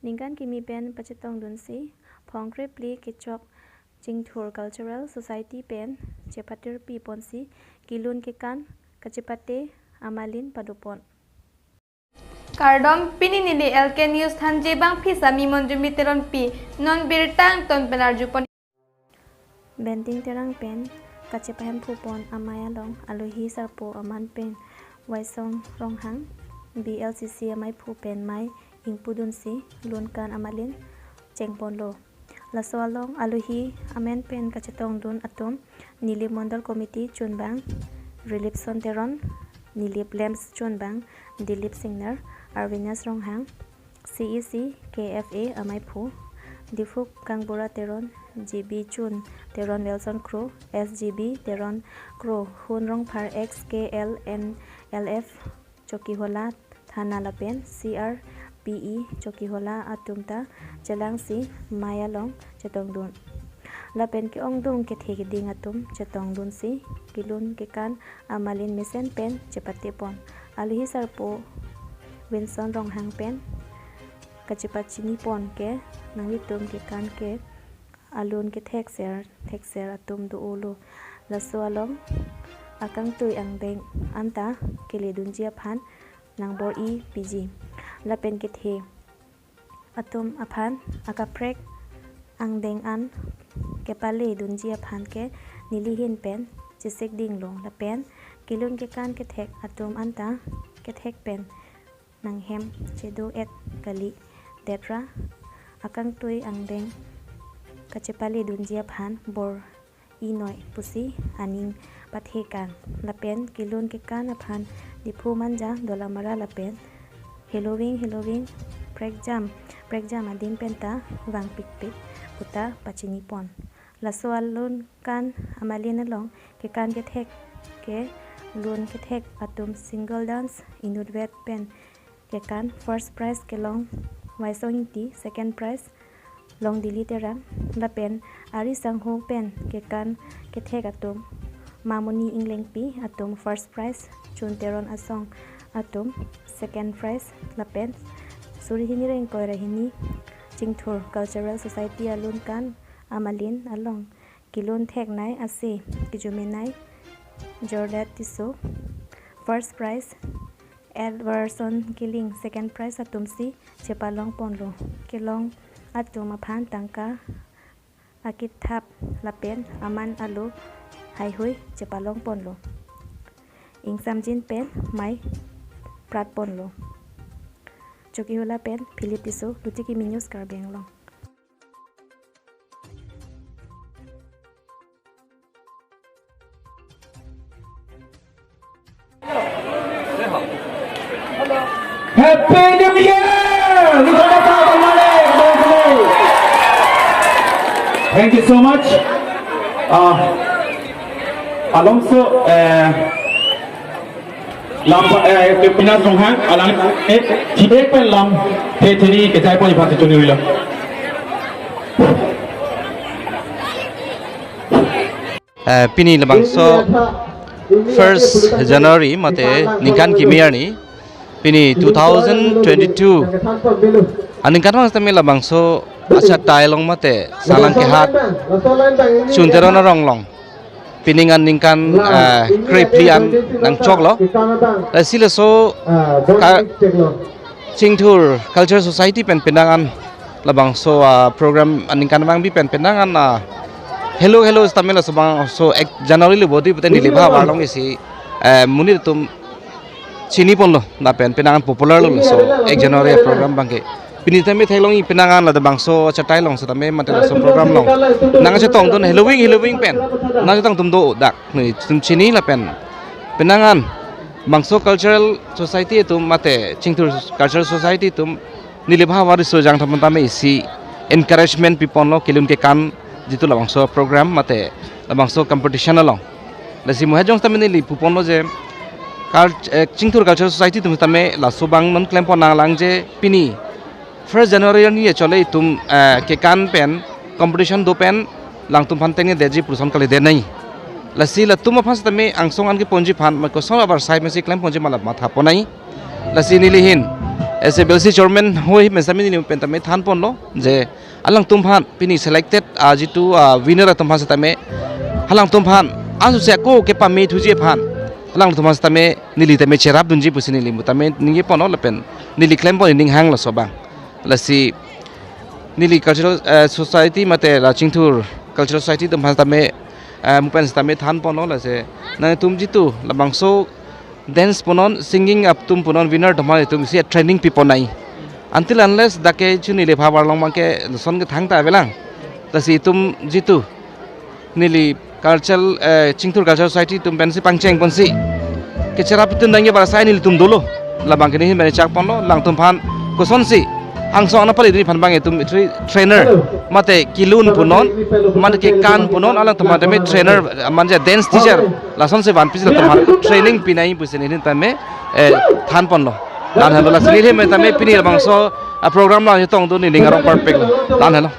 Ningkan kimi pen pachetong dunsi phongkre pli kichok Jingthur Cultural Society pen Chepatir pi ponsi kilun kikan kachipate amalin padupon. Kardom pini nili LK News thanji bang phisa mi monjumi teron pi non birtang ton penarju pon. Bending terang pen kachipahem phupon amaya long aluhi sarpo aman pen waisong ronghang BLCC amai phu pen mai ingpudunsi lunkan amalin chengpon lo. Laswalong aluhi amen pen kachetong dun atom nilip mondol committee chunbang relief sonteron nilip lamps chunbang dilip singner Arvinas ronghang CEC KFA amai phu difuk kangbura teron GB chun teron Wilson Crew SGB teron Crew hun rong par XKL NLF chokihola thana lapen CR PE chokihola atumta jalangsi mayalong chetongdun lapen ki ongdung ke thegi ding atum chetongdun si kilun ke kan amalin mesen pen chepate pon aluhi sarpo Winson ronghang pen kachipat chini pon ke nangi tum ke kan ke alun ke thekser atum du ulu laswalong akang tui ang deng anta keledun jia phan nangbor e PG lapen ke the atum aphan akaprek ang deng an kepale dunjia phan ke nilihin pen chisek ding lo lapen kilun ke kan ke thek atum anta ke thek pen nang hem chedo ek kali detra akang tui ang deng kachepale dunjia phan bor inoi pusi aning pathekan lapen kilun ke kan aphan diphu manja dolamara lapen Halloween prek jam adin penta wang pik puta pachini pon laswalun kan amalin along ke kan ke thek ke lun ke thek atum single dance inudvet pen ke kan first prize ke long waisong ti second prize long dilitera lapen ari sangho pen ke kan ke thek atum mamuni ingleng pi atum first prize chunteron asong atum second prize lapen surihini reng koirahini Jingthur Cultural Society alun kan amalin along kilun thek nai ase kijumenai jordat tiso first prize Edwardson killing second prize atumsi chepalong ponlo kilong atum aphan tangka akithap lapen aman alu haihui chepalong ponlo ingsamjin pen mai prat ponlo choki hola pen philip tiso lutiki minus karbeng long Happy New Year! Thank you so much. Alonso lam pinas ronghang alang thibek pe lam theri ke jai poi bhate chuni hoilo pini labangso 1st January mate ningkan kimiarni pini 2022 aningkan mas tami labangso acha tailong mate salang ke hat chunterona ronglong piningan ningkan kriplian nang choklo sila so Jingthur Culture Society pen pendangan labangso program ningkan bang bi pen pendangan hello stamela so 1 January le bodi puten dilibha warlong isi muni tum chini ponlo na pen penangan popular lo so 1 January program bangke pini tame thailong penangan la bangso chatai long so tame mate so program long nang cha tong don Halloween pen nang tang tum do dak ni tum chini la pen penangan bangso cultural society tum mate Jingthur Cultural Society tum nilibha war so jang thamon tame isi encouragement pipon lo kilun ke kan jitu la bangso program mate la bangso competition long lasi mohajong tame ni pupon lo je Jingthur Cultural Society tum tame la subang non claim pon nang lang je pini 1 January ni chole tum ke kan pen competition do pen lang tum phanteng ne deji puson kale de nai lasi la tum phas tame angsong an ke ponji phan ma ko so abar sai me si claim ponji mala matha ponai lasi ni lihin SBLC chairman hoi mesami ni pen tame than pon lo je alang tumphan pini selected jitu winner tumphan satame halang tumphan asu se ko ke pami thuje phan halang tumphan satame nili tame cherap dunji pusini limu tame ninge pono lepen nili claim pon ning hang la soba lasi nili cultural society mate la chingthur cultural society tumphan tame mupen satame than pono la se na tum jitu labangso dance ponon singing up tum ponon winner thoma tum si training people nai until unless dake chuni le bhabar long mangke son ke thang ta belang tasi tum jitu nili cultural chingthur cultural society tum pensi pangcheng ponsi ke chera pitun dange bara sai nili tum dolo labang ke ni mane chak pon lo lang tum phan ko son si ang so na pali ni phan bange tum trainer mate kilun punon man ke kan punon alang thoma de trainer man je dance teacher la son se van pis la thoma training pinai pusini ni tame than pon lo dan halo la sili me tame pini bang so program la tong do ni lingarong perfect dan halo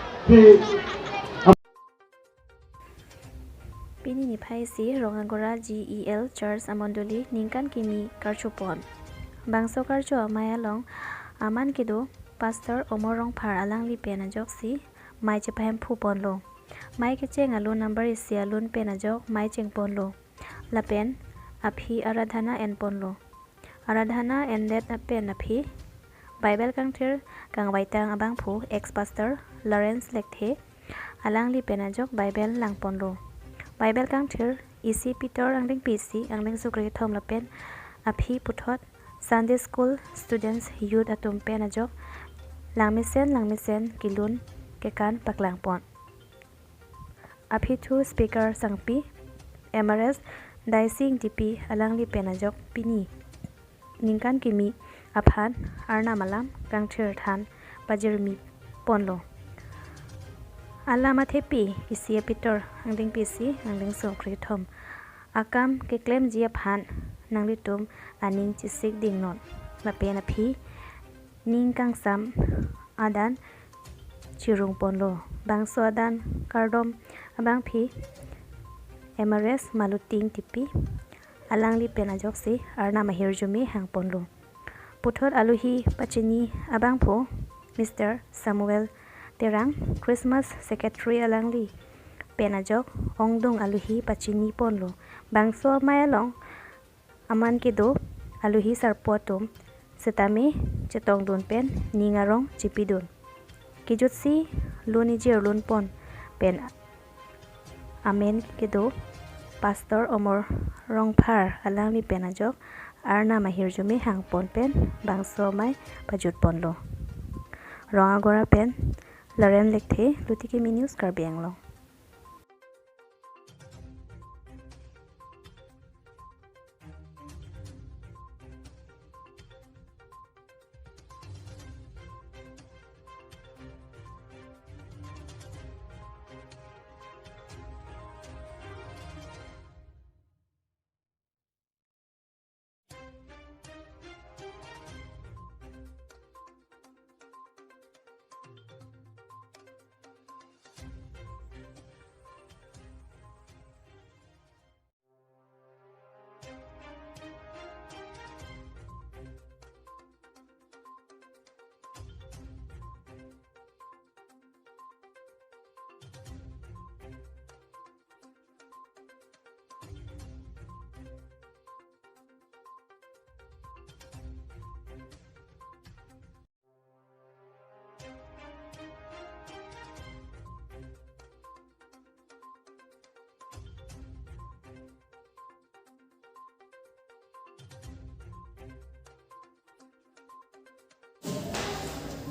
Pini ni phai si rongagora GEL Church Amondoli ningkan kimi karchupon bangso karcho amaya long aman kido Pastor Omorong Phar alang li pena jok si mai che phem phu pon lo mai ke cheng alu number is alun pena jok mai cheng pon lo la pen aphi aradhana en pon lo aradhana en let apen aphi Bible kangthir kang waitang abang phu ex pastor Lawrence Lekthe alang li pena jok Bible lang pon lo Bible kangthir EC Peter angding PC angding sukri thom la pen aphi puthot Sunday school students youth atum pena jok langmisen kilun kekan paklang pon aphi thu speaker sangpi MRS daising DP alangli penajok pini ningkan kimi aphan arna malam kangthir than bajirmi ponlo alama thepi isia Peter angding PC angding sokri thom akam ke claim ji aphan nangli tum aning chisik ding non la pen aphi ning kang sam adan chirung ponlo bangso adan kardom abang phi MRS maluting tipi alangli penajok si arna mahir jumi hang ponlo puthot aluhi pachini abang pho Mr. Samuel Terang Christmas secretary alangli penajok ongdong aluhi pachini ponlo bangso mayalong aman kido aluhi sarpotum setame chetong dun pen ningarong chipidun kijutsi luni jir lun pon pen amen kido Pastor Omor Rongphar alangli penajok arna mahir jumi hang pon pen bangso mai pajut ponlo rongagora pen Laren Lekthe lutiki news karbianglo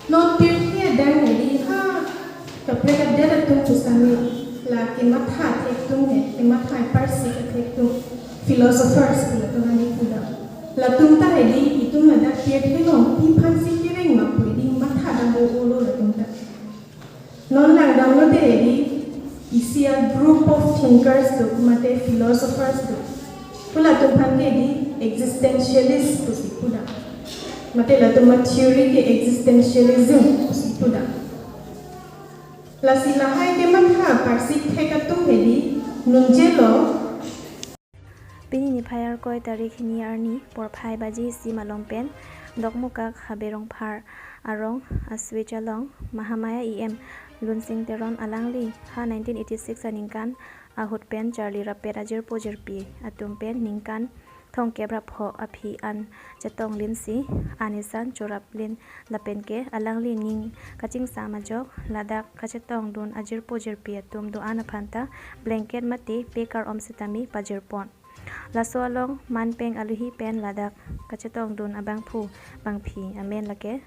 non pirhe dan heri ha kapre ka dera tum kusami la ke matha ek tum he ke matha parsi ek tum philosophers la to hani kuda la tum ta heri itum na da pirhe no pi phansi ke reng ma pui matha da mo olo la tum ta non la da no de heri isi a group of thinkers to mate philosophers to pula tum phan ke di existentialist to si kuda mate la tuma theory ke existentialism puda la sila hai ke matha parsik theka tum hedi nunjelo pini ni phayar koi tarikh ni arni por phai baji si malong pen Dokmukak Habirong Par Arong Aswichalong Mahamaya EM Lunsing Teron Alangli ha 1986 aningkan ahut pen Charlie Rapet Ajir Pojerpi atum pen ningkan thong kebrap ho aphi an chetong linsi anisan chorap lin lapenke alangli ning kaching samajok ladak kachetong dun Ajir Pojerpi atum do anaphanta blanket mati pekar omsitami pajirpon laso along manpeng aluhi pen ladak kachetong dun abangphu bangphi amen lake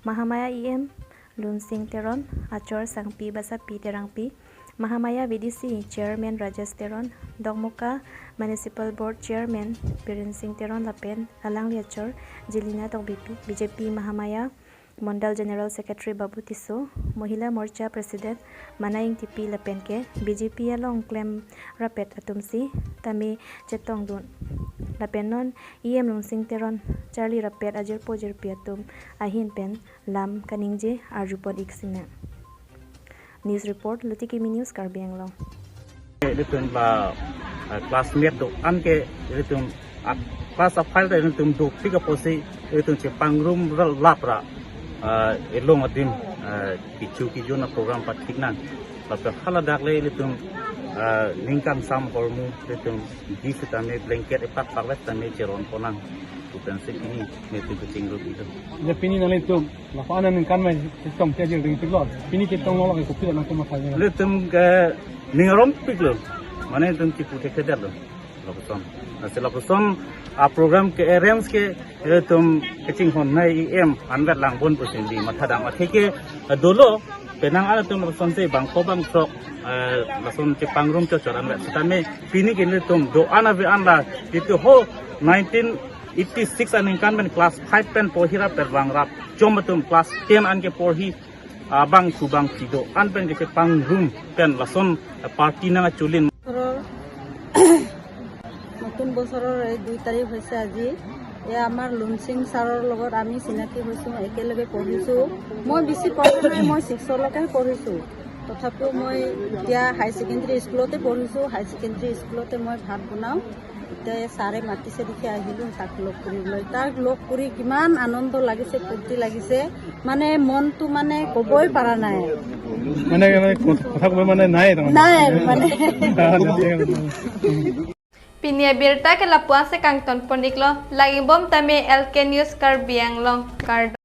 Mahamaya EM Lunsing Teron Achor Sangpi Basapi Terangpi Mahamaya VDC Chairman Rajas Teron Dongmuka Municipal Board Chairman Pirin Singh Teron Lapen Alang Liachor Jilina Tong BJP Mahamaya Mondal General Secretary Babu Tiso Mohila Morcha President Manaing TP Lapenke BJP Along Claim Rapet Atumsi Tami Chetong Dun Lapenon EM Lunsing Teron Charlie Rapet Ajir Pojer Piatum Ahin Pen Lam Kaningje Arjupod Iksina News Report Lutikimi News Karbi Anglong Litun ba classmate do anke litun class of file litun do pick up posi litun che pangrum lapra elong adim kichu kijuna program patiknan lapra khala dakle litun lingkam sam hormu litun disitame blanket epak paklet tame cheron ponang bukan sekini metu kucing ru itu ya pini nang itu lapana ning kan mai tong te jing ring tiglot pini ke tong lo ko pila nang ko makai litun ke ningarom piklo mana itu tipu tekedar lo lapuson setelah lapuson program ke RMs ke itu kecing hon nai EM anwet langbon pusin di matadang akhike dolo penang ada tu lapuson se bangko bang sok lapuson Jepang rum cocor anwet setame pini kini tum doa nabi anda itu ho 1986 aningkan men kelas 5 pen pohira perbang rap jom tum kelas 10 anke porhi abang subang tido an pen ke Jepang rum pen lason party na chulin নতুন বছৰৰ এই 2 তাৰিখ হৈছে আজি আমাৰ লুনসিং ছাৰৰ লগত আমি চিনাকি হৈছোঁ একেলগে পঢ়িছোঁ মই বেছি পঢ়িলে মই 6 লৈকে পঢ়িছোঁ তথাপিও মই এতিয়া হাই সেকেন্ডাৰী স্কুলতে পঢ়িছোঁ হাই সেকেন্ডাৰী স্কুলতে মই ভাত বনাওঁ এতিয়া ছাৰে মাতিছে দেখি আহিলোঁ তাক লগ কৰিবলৈ তাক লগ কৰি কিমান আনন্দ লাগিছে ফূৰ্তি লাগিছে মানে মনটো মানে ক'বই পৰা নাই মানে কথা কব মানে নাই মানে Pinia Birta ke Lapuan se Kangton Poniklo lagi bom tame LK News Karbi Anglong Kardo